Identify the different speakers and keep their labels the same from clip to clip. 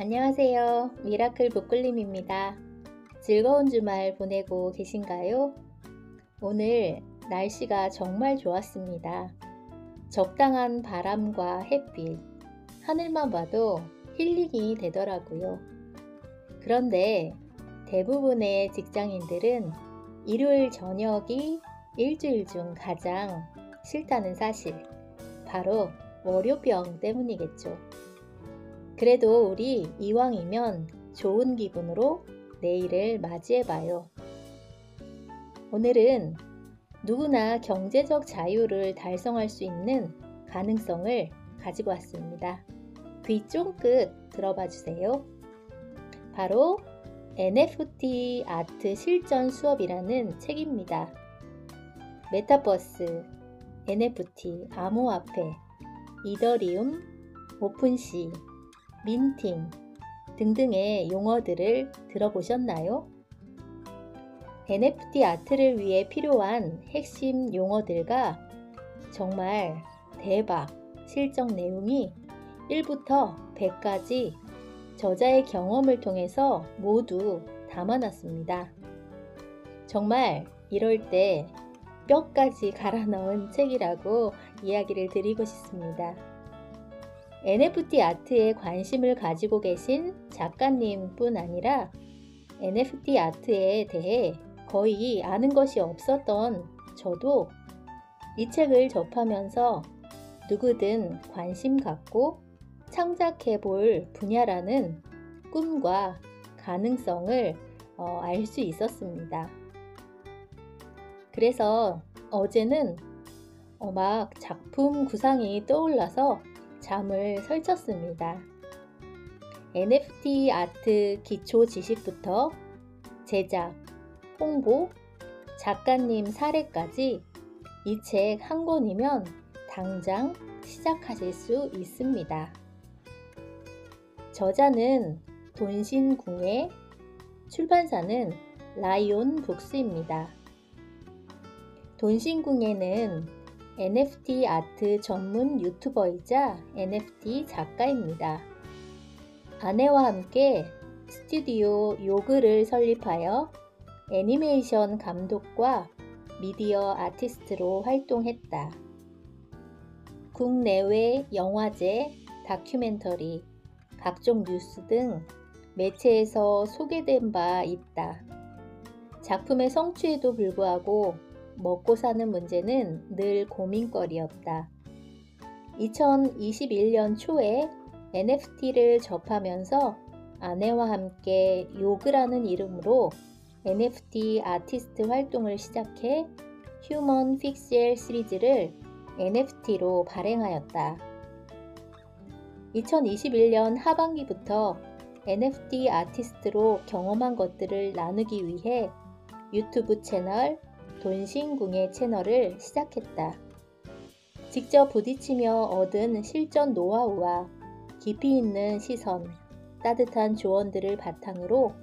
Speaker 1: 안녕하세요. 미라클 북글림입니다. 즐거운 주말 보내고 계신가요? 오늘 날씨가 정말 좋았습니다. 적당한 바람과 햇빛, 하늘만 봐도 힐링이 되더라고요. 그런데 대부분의 직장인들은 일요일 저녁이 일주일 중 가장 싫다는 사실, 바로 월요병 때문이겠죠. 그래도 우리 이왕이면 좋은 기분으로 내일을 맞이해봐요. 오늘은 누구나 경제적 자유를 달성할 수 있는 가능성을 가지고 왔습니다. 귀 쫑긋 들어봐 주세요. 바로 NFT 아트 실전 수업이라는 책입니다. 메타버스, NFT, 암호화폐, 이더리움, 오픈시, 민팅 등등의 용어들을 들어보셨나요? NFT 아트를 위해 필요한 핵심 용어들과 정말 대박 실전 내용이 1부터 100까지 저자의 경험을 통해서 모두 담아놨습니다. 정말 이럴 때 뼈까지 갈아 넣은 책이라고 이야기를 드리고 싶습니다. NFT 아트에 관심을 가지고 계신 작가님 뿐 아니라 NFT 아트에 대해 거의 아는 것이 없었던 저도 이 책을 접하면서 누구든 관심 갖고 창작해 볼 분야라는 꿈과 가능성을 알 수 있었습니다. 그래서 어제는 막 작품 구상이 떠올라서 잠을 설쳤습니다. NFT 아트 기초 지식부터 제작, 홍보, 작가님 사례까지 이 책 한 권이면 당장 시작하실 수 있습니다. 저자는 돈신궁예, 출판사는 라이온 북스입니다. 돈신궁예는 NFT 아트 전문 유튜버이자 NFT 작가입니다. 아내와 함께 스튜디오 요그를 설립하여 애니메이션 감독과 미디어 아티스트로 활동했다. 국내외 영화제, 다큐멘터리, 각종 뉴스 등 매체에서 소개된 바 있다. 작품의 성취에도 불구하고 먹고 사는 문제는 늘 고민거리였다. 2021년 초에 NFT를 접하면서 아내와 함께 요그라는 이름으로 NFT 아티스트 활동을 시작해 휴먼 픽셀 시리즈를 NFT로 발행하였다. 2021년 하반기부터 NFT 아티스트로 경험한 것들을 나누기 위해 유튜브 채널 돈신궁예 채널을 시작했다. 직접 부딪히며 얻은 실전 노하우와 깊이 있는 시선, 따뜻한 조언들을 바탕으로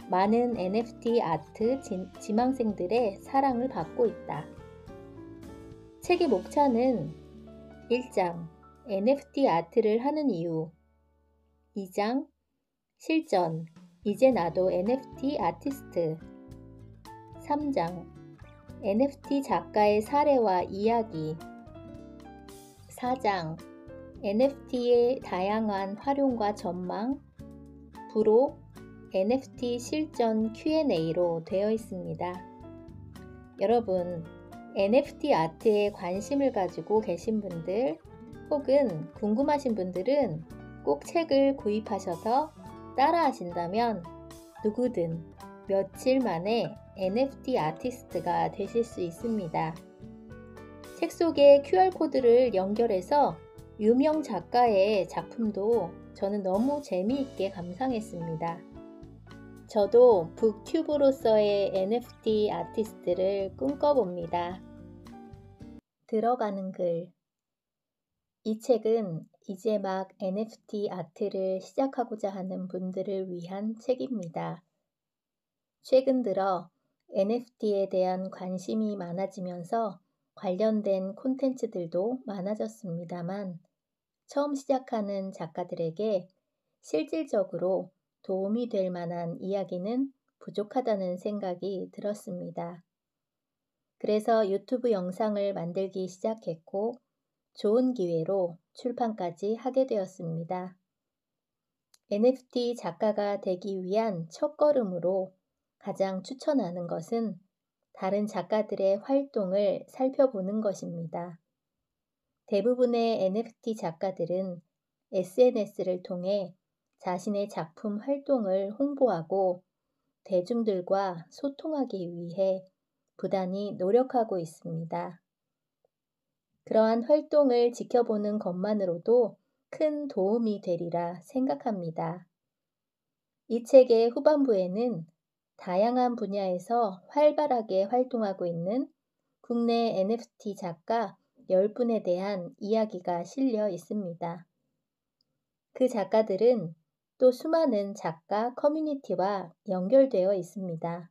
Speaker 1: 많은 NFT 아트 지망생들의 사랑을 받고 있다. 책의 목차는 1장 NFT 아트를 하는 이유, 2장 실전, 이제 나도 NFT 아티스트, 3장 NFT 작가의 사례와 이야기, 4장 NFT의 다양한 활용과 전망, 부록 NFT 실전 Q&A로 되어 있습니다. 여러분, NFT 아트에 관심을 가지고 계신 분들 혹은 궁금하신 분들은 꼭 책을 구입하셔서 따라 하신다면 누구든 며칠 만에 NFT 아티스트가 되실 수 있습니다. 책 속에 QR코드를 연결해서 유명 작가의 작품도 저는 너무 재미있게 감상했습니다. 저도 북튜브로서의 NFT 아티스트를 꿈꿔봅니다. 들어가는 글. 이 책은 이제 막 NFT 아트를 시작하고자 하는 분들을 위한 책입니다. 최근 들어 NFT에 대한 관심이 많아지면서 관련된 콘텐츠들도 많아졌습니다만 처음 시작하는 작가들에게 실질적으로 도움이 될 만한 이야기는 부족하다는 생각이 들었습니다. 그래서 유튜브 영상을 만들기 시작했고 좋은 기회로 출판까지 하게 되었습니다. NFT 작가가 되기 위한 첫걸음으로 가장 추천하는 것은 다른 작가들의 활동을 살펴보는 것입니다. 대부분의 NFT 작가들은 SNS를 통해 자신의 작품 활동을 홍보하고 대중들과 소통하기 위해 부단히 노력하고 있습니다. 그러한 활동을 지켜보는 것만으로도 큰 도움이 되리라 생각합니다. 이 책의 후반부에는 다양한 분야에서 활발하게 활동하고 있는 국내 NFT 작가 10분에 대한 이야기가 실려 있습니다. 그 작가들은 또 수많은 작가 커뮤니티와 연결되어 있습니다.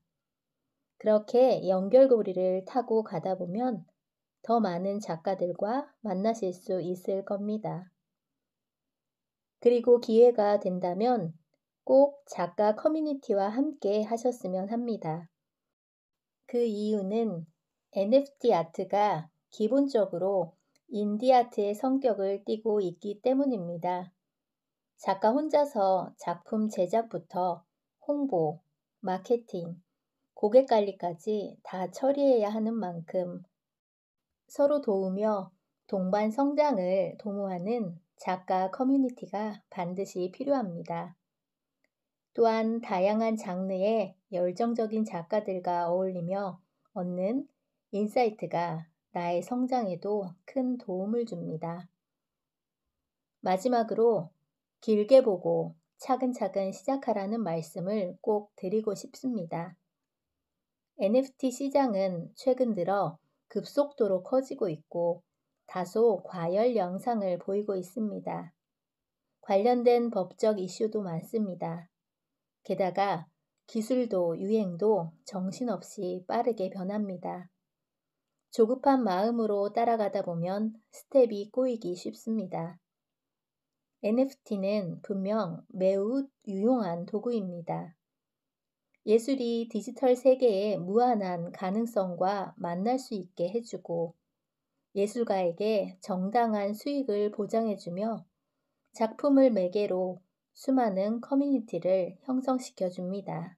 Speaker 1: 그렇게 연결고리를 타고 가다 보면 더 많은 작가들과 만나실 수 있을 겁니다. 그리고 기회가 된다면 꼭 작가 커뮤니티와 함께 하셨으면 합니다. 그 이유는 NFT 아트가 기본적으로 인디아트의 성격을 띠고 있기 때문입니다. 작가 혼자서 작품 제작부터 홍보, 마케팅, 고객 관리까지 다 처리해야 하는 만큼 서로 도우며 동반 성장을 도모하는 작가 커뮤니티가 반드시 필요합니다. 또한 다양한 장르의 열정적인 작가들과 어울리며 얻는 인사이트가 나의 성장에도 큰 도움을 줍니다. 마지막으로 길게 보고 차근차근 시작하라는 말씀을 꼭 드리고 싶습니다. NFT 시장은 최근 들어 급속도로 커지고 있고 다소 과열 양상을 보이고 있습니다. 관련된 법적 이슈도 많습니다. 게다가 기술도 유행도 정신없이 빠르게 변합니다. 조급한 마음으로 따라가다 보면 스텝이 꼬이기 쉽습니다. NFT는 분명 매우 유용한 도구입니다. 예술이 디지털 세계의 무한한 가능성과 만날 수 있게 해주고 예술가에게 정당한 수익을 보장해주며 작품을 매개로 수많은 커뮤니티를 형성시켜 줍니다.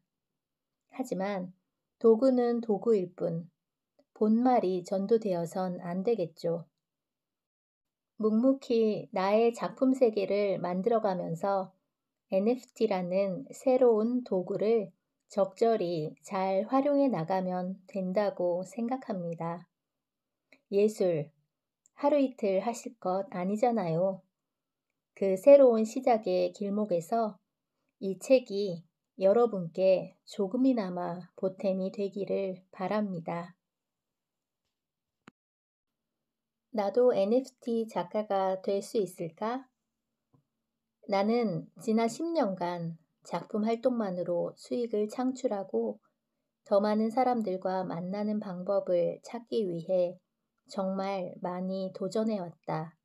Speaker 1: 하지만 도구는 도구일 뿐 본말이 전도되어선 안 되겠죠. 묵묵히 나의 작품 세계를 만들어가면서 NFT라는 새로운 도구를 적절히 잘 활용해 나가면 된다고 생각합니다. 예술, 하루 이틀 하실 것 아니잖아요. 그 새로운 시작의 길목에서 이 책이 여러분께 조금이나마 보탬이 되기를 바랍니다. 나도 NFT 작가가 될 수 있을까? 나는 지난 10년간 작품 활동만으로 수익을 창출하고 더 많은 사람들과 만나는 방법을 찾기 위해 정말 많이 도전해왔다.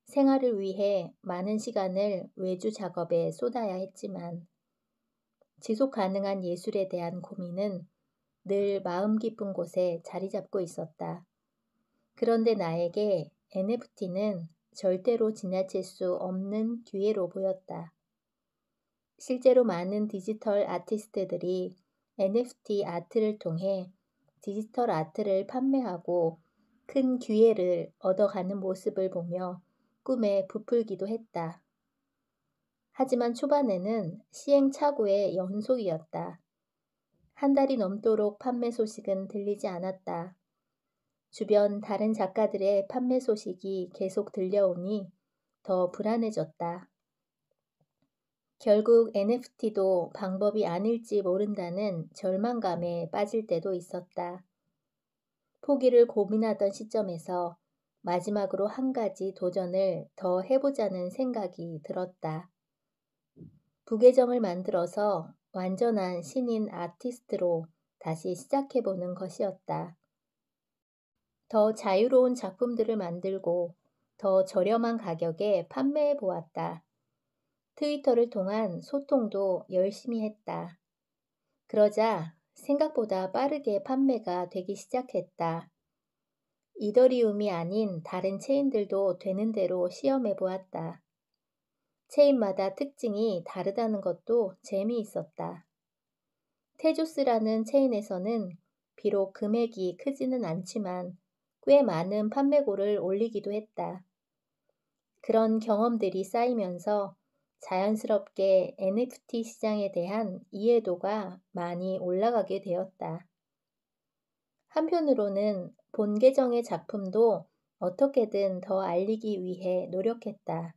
Speaker 1: 생활을 위해 많은 시간을 외주 작업에 쏟아야 했지만 지속 가능한 예술에 대한 고민은 늘 마음 깊은 곳에 자리 잡고 있었다. 그런데 나에게 NFT는 절대로 지나칠 수 없는 기회로 보였다. 실제로 많은 디지털 아티스트들이 NFT 아트를 통해 디지털 아트를 판매하고 큰 기회를 얻어가는 모습을 보며 꿈에 부풀기도 했다. 하지만 초반에는 시행착오의 연속이었다. 한 달이 넘도록 판매 소식은 들리지 않았다. 주변 다른 작가들의 판매 소식이 계속 들려오니 더 불안해졌다. 결국 NFT도 방법이 아닐지 모른다는 절망감에 빠질 때도 있었다. 포기를 고민하던 시점에서 마지막으로 한 가지 도전을 더 해보자는 생각이 들었다. 부계정을 만들어서 완전한 신인 아티스트로 다시 시작해보는 것이었다. 더 자유로운 작품들을 만들고 더 저렴한 가격에 판매해 보았다. 트위터를 통한 소통도 열심히 했다. 그러자 생각보다 빠르게 판매가 되기 시작했다. 이더리움이 아닌 다른 체인들도 되는 대로 시험해 보았다. 체인마다 특징이 다르다는 것도 재미있었다. 테조스라는 체인에서는 비록 금액이 크지는 않지만 꽤 많은 판매고를 올리기도 했다. 그런 경험들이 쌓이면서 자연스럽게 NFT 시장에 대한 이해도가 많이 올라가게 되었다. 한편으로는 본 계정의 작품도 어떻게든 더 알리기 위해 노력했다.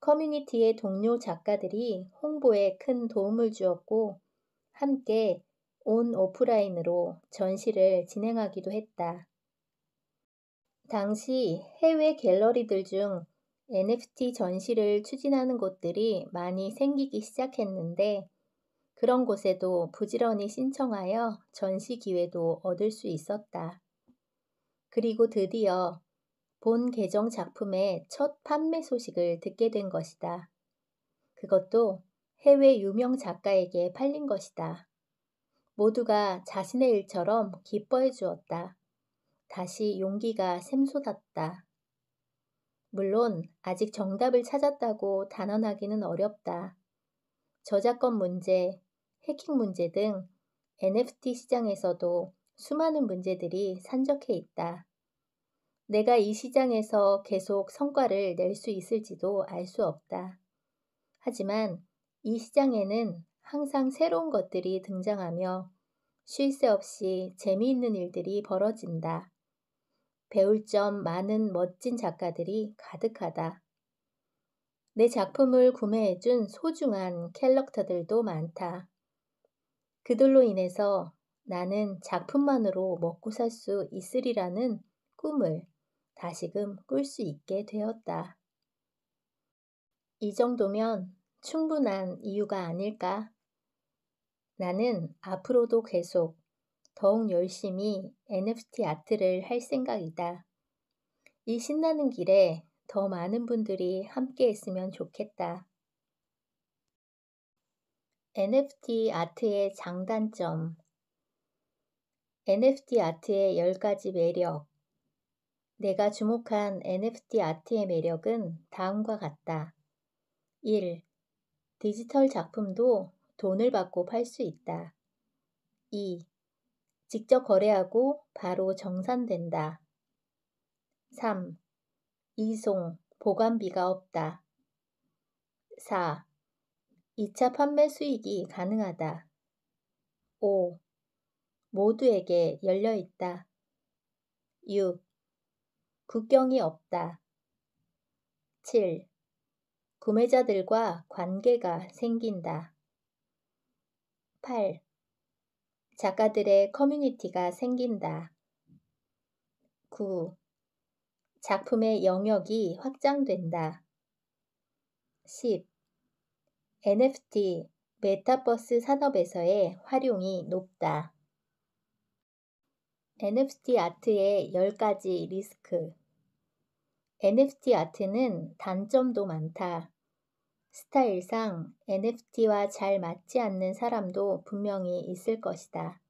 Speaker 1: 커뮤니티의 동료 작가들이 홍보에 큰 도움을 주었고 함께 온 오프라인으로 전시를 진행하기도 했다. 당시 해외 갤러리들 중 NFT 전시를 추진하는 곳들이 많이 생기기 시작했는데 그런 곳에도 부지런히 신청하여 전시 기회도 얻을 수 있었다. 그리고 드디어 본 계정 작품의 첫 판매 소식을 듣게 된 것이다. 그것도 해외 유명 작가에게 팔린 것이다. 모두가 자신의 일처럼 기뻐해 주었다. 다시 용기가 샘솟았다. 물론 아직 정답을 찾았다고 단언하기는 어렵다. 저작권 문제, 해킹 문제 등 NFT 시장에서도 수많은 문제들이 산적해 있다. 내가 이 시장에서 계속 성과를 낼 수 있을지도 알 수 없다. 하지만 이 시장에는 항상 새로운 것들이 등장하며 쉴 새 없이 재미있는 일들이 벌어진다. 배울 점 많은 멋진 작가들이 가득하다. 내 작품을 구매해준 소중한 캘럭터들도 많다. 그들로 인해서 나는 작품만으로 먹고 살 수 있으리라는 꿈을 다시금 꿀 수 있게 되었다. 이 정도면 충분한 이유가 아닐까? 나는 앞으로도 계속 더욱 열심히 NFT 아트를 할 생각이다. 이 신나는 길에 더 많은 분들이 함께 했으면 좋겠다. NFT 아트의 장단점. NFT 아트의 10가지 매력. 내가 주목한 NFT 아트의 매력은 다음과 같다. 1. 디지털 작품도 돈을 받고 팔 수 있다. 2. 직접 거래하고 바로 정산된다. 3. 이송, 보관비가 없다. 4. 2차 판매 수익이 가능하다. 5. 모두에게 열려 있다. 6. 국경이 없다. 7. 구매자들과 관계가 생긴다. 8. 작가들의 커뮤니티가 생긴다. 9. 작품의 영역이 확장된다. 10. NFT, 메타버스 산업에서의 활용이 높다. NFT 아트의 10가지 리스크. NFT 아트는 단점도 많다. 스타일상 NFT와 잘 맞지 않는 사람도 분명히 있을 것이다.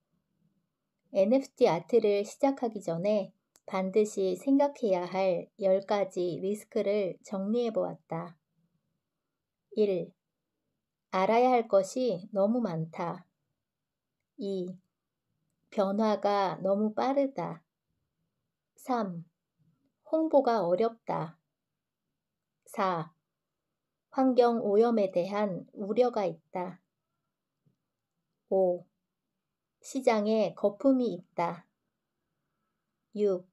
Speaker 1: NFT 아트를 시작하기 전에 반드시 생각해야 할 10가지 리스크를 정리해 보았다. 1. 알아야 할 것이 너무 많다. 2. 변화가 너무 빠르다. 3. 홍보가 어렵다. 4. 환경 오염에 대한 우려가 있다. 5. 시장에 거품이 있다. 6.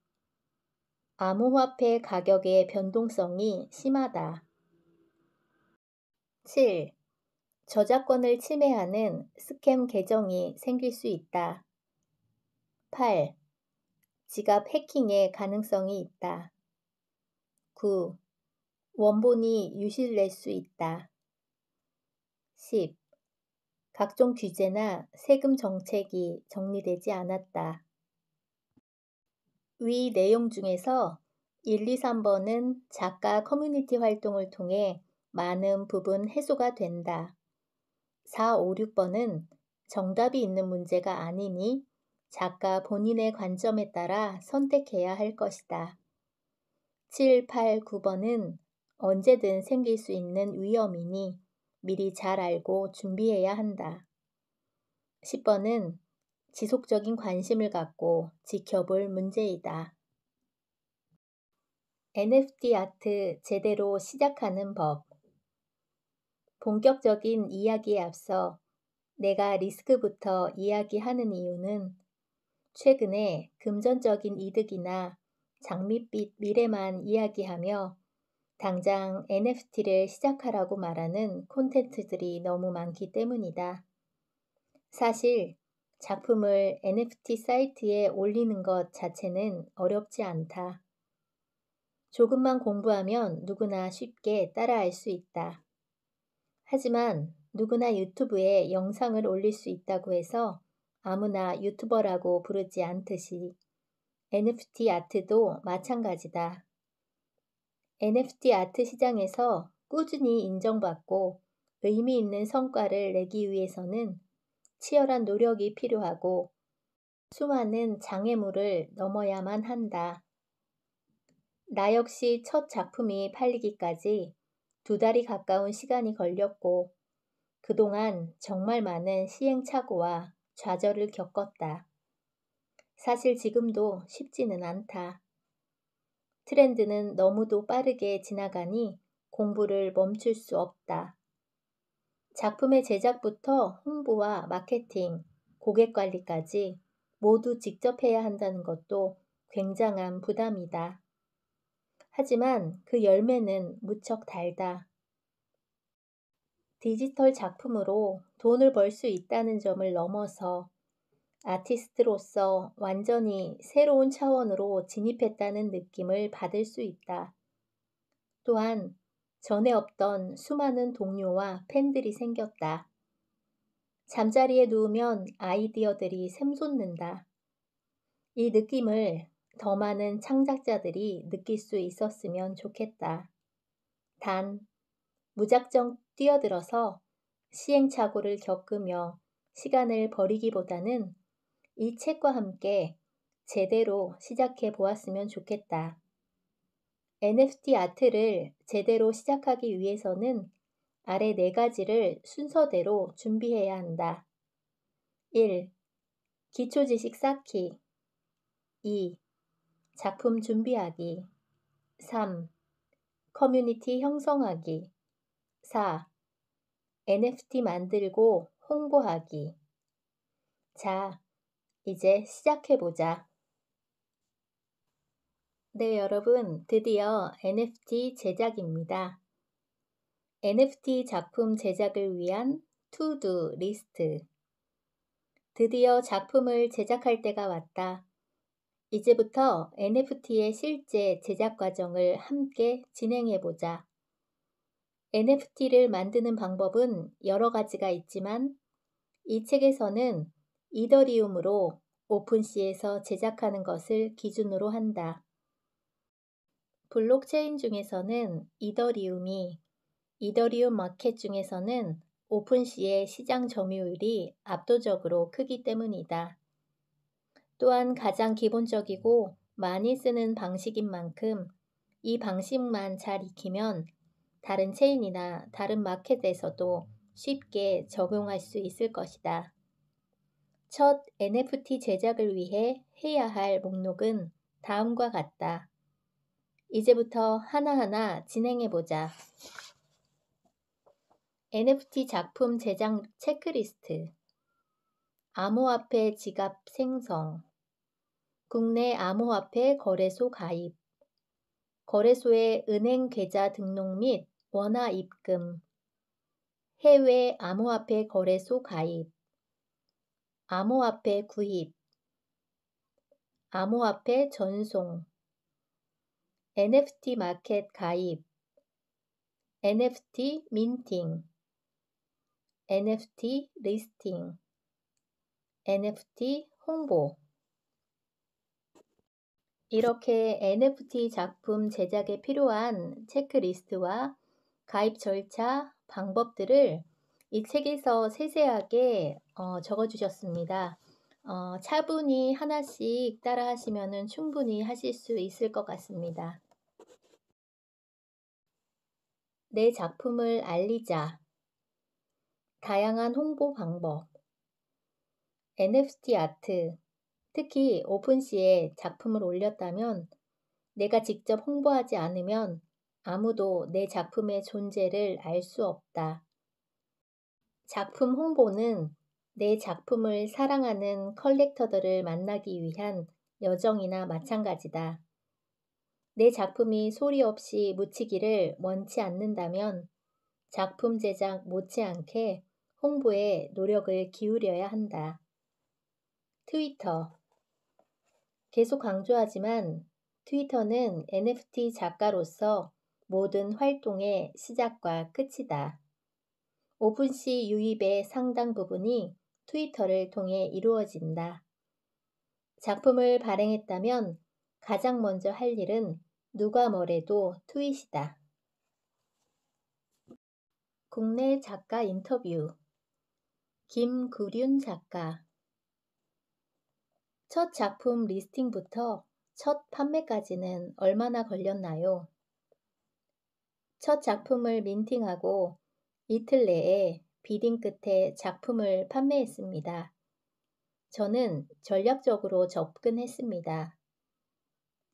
Speaker 1: 암호화폐 가격의 변동성이 심하다. 7. 저작권을 침해하는 스캠 계정이 생길 수 있다. 8. 지갑 해킹의 가능성이 있다. 9. 원본이 유실될 수 있다. 10. 각종 규제나 세금 정책이 정리되지 않았다. 위 내용 중에서 1, 2, 3번은 작가 커뮤니티 활동을 통해 많은 부분 해소가 된다. 4, 5, 6번은 정답이 있는 문제가 아니니 작가 본인의 관점에 따라 선택해야 할 것이다. 7, 8, 9번은 언제든 생길 수 있는 위험이니 미리 잘 알고 준비해야 한다. 10번은 지속적인 관심을 갖고 지켜볼 문제이다. NFT 아트 제대로 시작하는 법. 본격적인 이야기에 앞서 내가 리스크부터 이야기하는 이유는 최근에 금전적인 이득이나 장밋빛 미래만 이야기하며 당장 NFT를 시작하라고 말하는 콘텐츠들이 너무 많기 때문이다. 사실 작품을 NFT 사이트에 올리는 것 자체는 어렵지 않다. 조금만 공부하면 누구나 쉽게 따라할 수 있다. 하지만 누구나 유튜브에 영상을 올릴 수 있다고 해서 아무나 유튜버라고 부르지 않듯이 NFT 아트도 마찬가지다. NFT 아트 시장에서 꾸준히 인정받고 의미 있는 성과를 내기 위해서는 치열한 노력이 필요하고 수많은 장애물을 넘어야만 한다. 나 역시 첫 작품이 팔리기까지 2달이 가까운 시간이 걸렸고 그동안 정말 많은 시행착오와 좌절을 겪었다. 사실 지금도 쉽지는 않다. 트렌드는 너무도 빠르게 지나가니 공부를 멈출 수 없다. 작품의 제작부터 홍보와 마케팅, 고객 관리까지 모두 직접 해야 한다는 것도 굉장한 부담이다. 하지만 그 열매는 무척 달다. 디지털 작품으로 돈을 벌 수 있다는 점을 넘어서 아티스트로서 완전히 새로운 차원으로 진입했다는 느낌을 받을 수 있다. 또한 전에 없던 수많은 동료와 팬들이 생겼다. 잠자리에 누우면 아이디어들이 샘솟는다. 이 느낌을 더 많은 창작자들이 느낄 수 있었으면 좋겠다. 단, 무작정 뛰어들어서 시행착오를 겪으며 시간을 버리기보다는 이 책과 함께 제대로 시작해 보았으면 좋겠다. NFT 아트를 제대로 시작하기 위해서는 아래 4가지를 순서대로 준비해야 한다. 1. 기초지식 쌓기. 2. 작품 준비하기. 3. 커뮤니티 형성하기. 4. NFT 만들고 홍보하기. 자, 이제 시작해보자. 네, 여러분, 드디어 NFT 제작입니다. NFT 작품 제작을 위한 투두 리스트. 드디어 작품을 제작할 때가 왔다. 이제부터 NFT의 실제 제작 과정을 함께 진행해보자. NFT를 만드는 방법은 여러 가지가 있지만 이 책에서는 이더리움으로 오픈시에서 제작하는 것을 기준으로 한다. 블록체인 중에서는 이더리움이, 이더리움 마켓 중에서는 오픈시의 시장 점유율이 압도적으로 크기 때문이다. 또한 가장 기본적이고 많이 쓰는 방식인 만큼 이 방식만 잘 익히면 다른 체인이나 다른 마켓에서도 쉽게 적용할 수 있을 것이다. 첫 NFT 제작을 위해 해야 할 목록은 다음과 같다. 이제부터 하나하나 진행해보자. NFT 작품 제작 체크리스트. 암호화폐 지갑 생성. 국내 암호화폐 거래소 가입. 거래소의 은행 계좌 등록 및 원화 입금. 해외 암호화폐 거래소 가입. 암호화폐 구입. 암호화폐 전송. NFT 마켓 가입. NFT 민팅. NFT 리스팅. NFT 홍보. 이렇게 NFT 작품 제작에 필요한 체크리스트와 가입 절차, 방법들을 이 책에서 세세하게 적어주셨습니다. 차분히 하나씩 따라 하시면은 충분히 하실 수 있을 것 같습니다. 내 작품을 알리자. 다양한 홍보 방법. NFT 아트. 특히 오픈시에 작품을 올렸다면 내가 직접 홍보하지 않으면 아무도 내 작품의 존재를 알 수 없다. 작품 홍보는 내 작품을 사랑하는 컬렉터들을 만나기 위한 여정이나 마찬가지다. 내 작품이 소리 없이 묻히기를 원치 않는다면 작품 제작 못지않게 홍보에 노력을 기울여야 한다. 트위터. 계속 강조하지만 트위터는 NFT 작가로서 모든 활동의 시작과 끝이다. 오픈시 유입의 상당 부분이 트위터를 통해 이루어진다. 작품을 발행했다면 가장 먼저 할 일은 누가 뭐래도 트윗이다. 국내 작가 인터뷰. 김구륜 작가. 첫 작품 리스팅부터 첫 판매까지는 얼마나 걸렸나요? 첫 작품을 민팅하고 이틀 내에 비딩 끝에 작품을 판매했습니다. 저는 전략적으로 접근했습니다.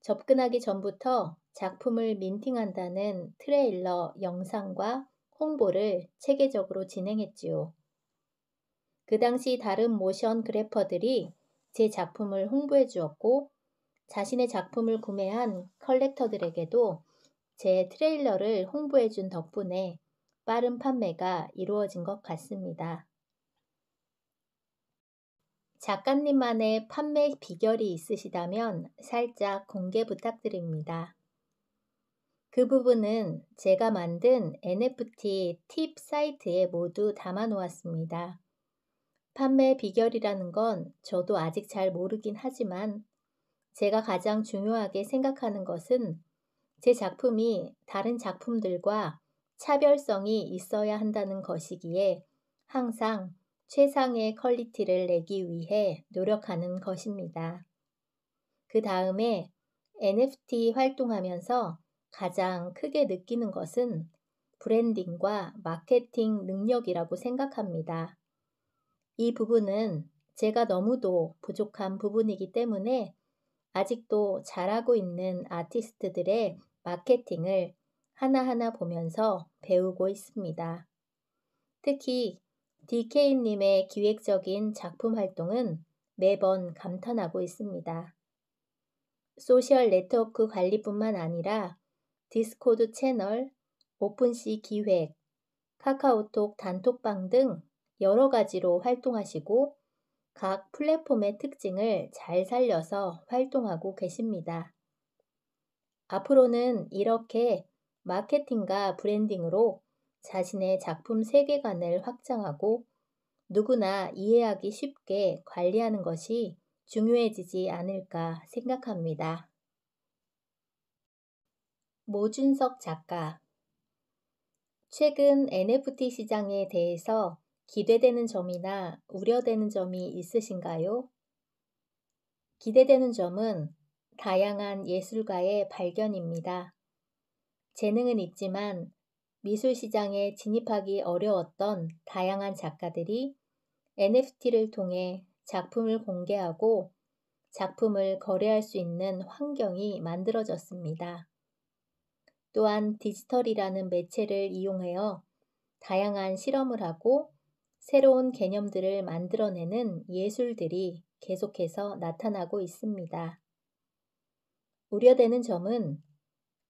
Speaker 1: 접근하기 전부터 작품을 민팅한다는 트레일러 영상과 홍보를 체계적으로 진행했지요. 그 당시 다른 모션 그래퍼들이 제 작품을 홍보해 주었고 자신의 작품을 구매한 컬렉터들에게도 제 트레일러를 홍보해 준 덕분에 빠른 판매가 이루어진 것 같습니다. 작가님만의 판매 비결이 있으시다면 살짝 공개 부탁드립니다. 그 부분은 제가 만든 NFT 팁 사이트에 모두 담아 놓았습니다. 판매 비결이라는 건 저도 아직 잘 모르긴 하지만 제가 가장 중요하게 생각하는 것은 제 작품이 다른 작품들과 차별성이 있어야 한다는 것이기에 항상 최상의 퀄리티를 내기 위해 노력하는 것입니다. 그 다음에 NFT 활동하면서 가장 크게 느끼는 것은 브랜딩과 마케팅 능력이라고 생각합니다. 이 부분은 제가 너무도 부족한 부분이기 때문에 아직도 잘하고 있는 아티스트들의 마케팅을 하나하나 보면서 배우고 있습니다. 특히 DK님의 기획적인 작품 활동은 매번 감탄하고 있습니다. 소셜 네트워크 관리뿐만 아니라 디스코드 채널, 오픈시 기획, 카카오톡 단톡방 등 여러 가지로 활동하시고 각 플랫폼의 특징을 잘 살려서 활동하고 계십니다. 앞으로는 이렇게 마케팅과 브랜딩으로 자신의 작품 세계관을 확장하고 누구나 이해하기 쉽게 관리하는 것이 중요해지지 않을까 생각합니다. 모준석 작가. 최근 NFT 시장에 대해서 기대되는 점이나 우려되는 점이 있으신가요? 기대되는 점은 다양한 예술가의 발견입니다. 재능은 있지만 미술 시장에 진입하기 어려웠던 다양한 작가들이 NFT를 통해 작품을 공개하고 작품을 거래할 수 있는 환경이 만들어졌습니다. 또한 디지털이라는 매체를 이용하여 다양한 실험을 하고 새로운 개념들을 만들어내는 예술들이 계속해서 나타나고 있습니다. 우려되는 점은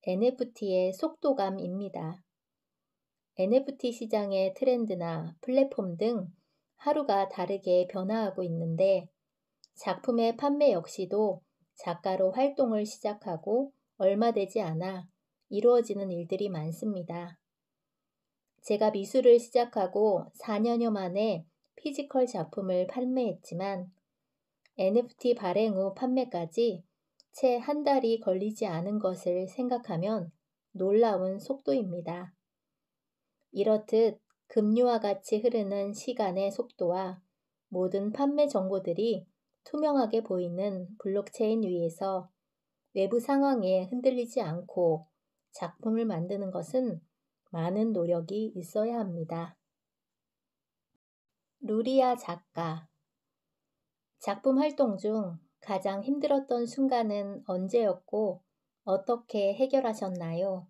Speaker 1: NFT의 속도감입니다. NFT 시장의 트렌드나 플랫폼 등 하루가 다르게 변화하고 있는데 작품의 판매 역시도 작가로 활동을 시작하고 얼마 되지 않아 이루어지는 일들이 많습니다. 제가 미술을 시작하고 4년여 만에 피지컬 작품을 판매했지만 NFT 발행 후 판매까지 채 한 달이 걸리지 않은 것을 생각하면 놀라운 속도입니다. 이렇듯 급류와 같이 흐르는 시간의 속도와 모든 판매 정보들이 투명하게 보이는 블록체인 위에서 외부 상황에 흔들리지 않고 작품을 만드는 것은 많은 노력이 있어야 합니다. 루리아 작가. 작품 활동 중 가장 힘들었던 순간은 언제였고 어떻게 해결하셨나요?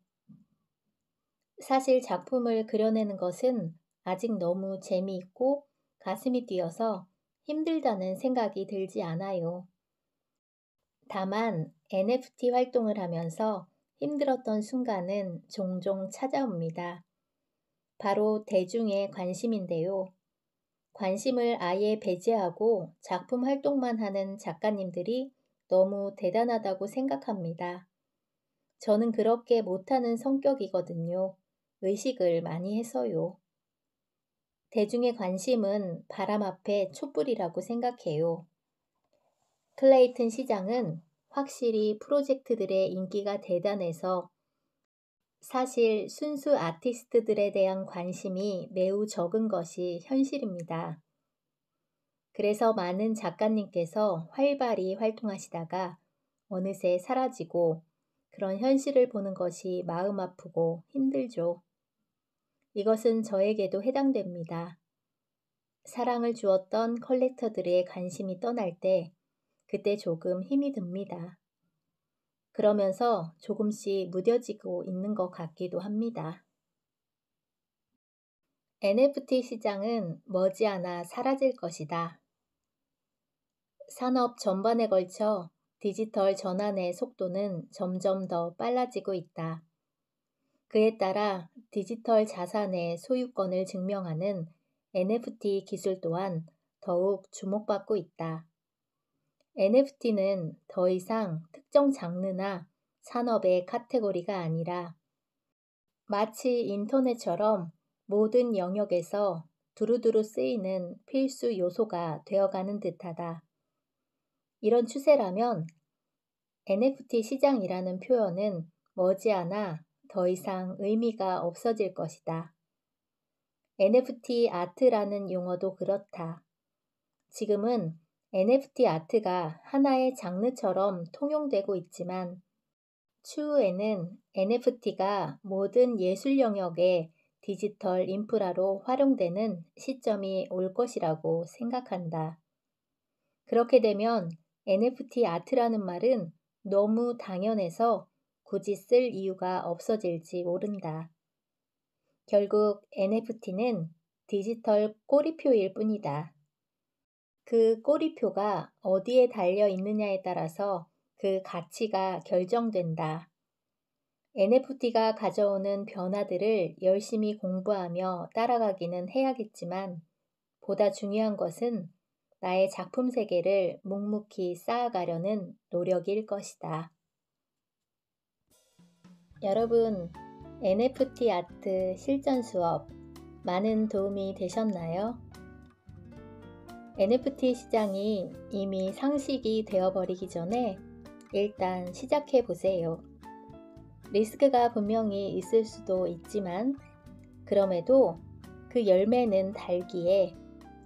Speaker 1: 사실 작품을 그려내는 것은 아직 너무 재미있고 가슴이 뛰어서 힘들다는 생각이 들지 않아요. 다만 NFT 활동을 하면서 힘들었던 순간은 종종 찾아옵니다. 바로 대중의 관심인데요. 관심을 아예 배제하고 작품 활동만 하는 작가님들이 너무 대단하다고 생각합니다. 저는 그렇게 못하는 성격이거든요. 의식을 많이 해서요. 대중의 관심은 바람 앞에 촛불이라고 생각해요. 클레이튼 시장은 확실히 프로젝트들의 인기가 대단해서 사실 순수 아티스트들에 대한 관심이 매우 적은 것이 현실입니다. 그래서 많은 작가님께서 활발히 활동하시다가 어느새 사라지고 그런 현실을 보는 것이 마음 아프고 힘들죠. 이것은 저에게도 해당됩니다. 사랑을 주었던 컬렉터들의 관심이 떠날 때 그때 조금 힘이 듭니다. 그러면서 조금씩 무뎌지고 있는 것 같기도 합니다. NFT 시장은 머지않아 사라질 것이다. 산업 전반에 걸쳐 디지털 전환의 속도는 점점 더 빨라지고 있다. 그에 따라 디지털 자산의 소유권을 증명하는 NFT 기술 또한 더욱 주목받고 있다. NFT는 더 이상 특정 장르나 산업의 카테고리가 아니라 마치 인터넷처럼 모든 영역에서 두루두루 쓰이는 필수 요소가 되어가는 듯하다. 이런 추세라면 NFT 시장이라는 표현은 머지않아 더 이상 의미가 없어질 것이다. NFT 아트라는 용어도 그렇다. 지금은 NFT 아트가 하나의 장르처럼 통용되고 있지만 추후에는 NFT가 모든 예술 영역의 디지털 인프라로 활용되는 시점이 올 것이라고 생각한다. 그렇게 되면 NFT 아트라는 말은 너무 당연해서 굳이 쓸 이유가 없어질지 모른다. 결국 NFT는 디지털 꼬리표일 뿐이다. 그 꼬리표가 어디에 달려 있느냐에 따라서 그 가치가 결정된다. NFT가 가져오는 변화들을 열심히 공부하며 따라가기는 해야겠지만 보다 중요한 것은 나의 작품 세계를 묵묵히 쌓아가려는 노력일 것이다. 여러분, NFT 아트 실전 수업 많은 도움이 되셨나요? NFT 시장이 이미 상식이 되어버리기 전에 일단 시작해 보세요. 리스크가 분명히 있을 수도 있지만 그럼에도 그 열매는 달기에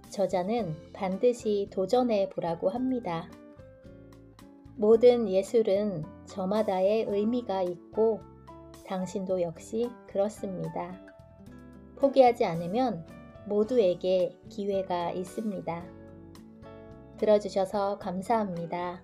Speaker 1: 저자는 반드시 도전해 보라고 합니다. 모든 예술은 저마다의 의미가 있고 당신도 역시 그렇습니다. 포기하지 않으면 모두에게 기회가 있습니다. 들어주셔서 감사합니다.